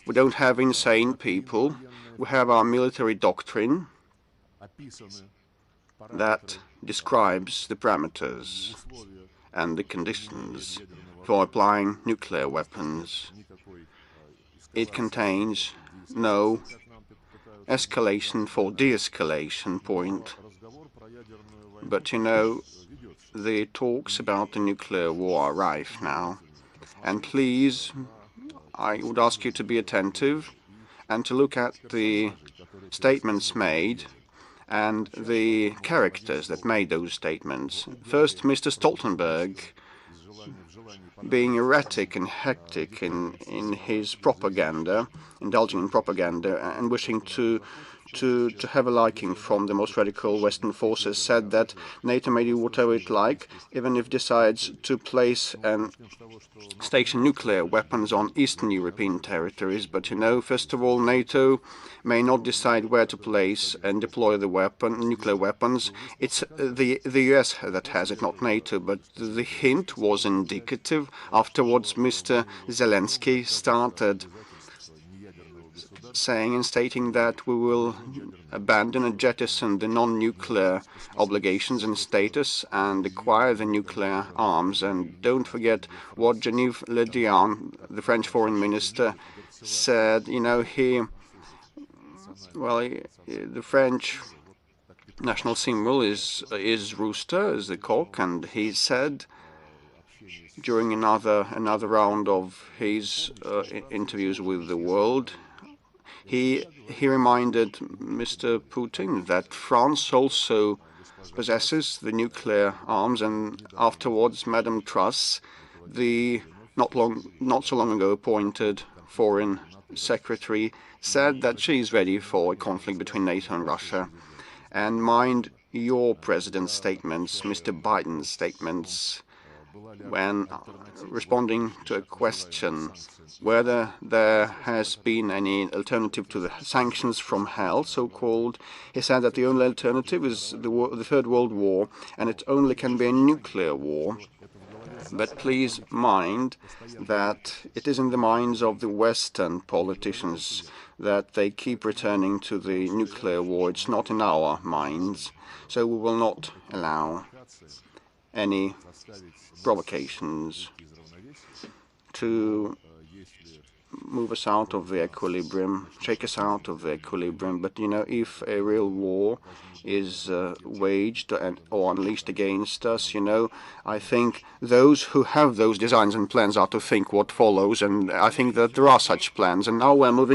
We don't have insane people. We have our military doctrine that describes the parameters and the conditions for applying nuclear weapons. It contains no escalation for de-escalation point. But the talks about the nuclear war are rife now. And please, I would ask you to be attentive and to look at the statements made and the characters that made those statements. First, Mr. Stoltenberg, being erratic and hectic in his propaganda, indulging in propaganda and wishing to have a liking from the most radical Western forces, said that NATO may do whatever it like, even if it decides to place and station nuclear weapons on Eastern European territories. But first of all, NATO may not decide where to place and deploy the nuclear weapons. It's the US that has it, not NATO. But the hint was indicative. Afterwards, Mr. Zelensky started saying and stating that we will abandon and jettison the non-nuclear obligations and status and acquire the nuclear arms. And don't forget what Jean-Yves Le Drian, the French foreign minister, said. The French national symbol is rooster, is the cock, and he said during another round of his interviews with the world, he reminded Mr. Putin that France also possesses the nuclear arms, and afterwards Madame Truss, the not so long ago appointed foreign secretary, said that she is ready for a conflict between NATO and Russia. And mind your president's statements, Mr. Biden's statements, when responding to a question whether there has been any alternative to the sanctions from hell, so-called, he said that the only alternative is the Third World War, and it only can be a nuclear war. But please mind that it is in the minds of the Western politicians that they keep returning to the nuclear war. It's not in our minds, so we will not allow any provocations to move us out of the equilibrium, shake us out of the equilibrium. But if a real war is waged or unleashed against us, I think those who have those designs and plans are to think what follows, and I think that there are such plans. And now we're moving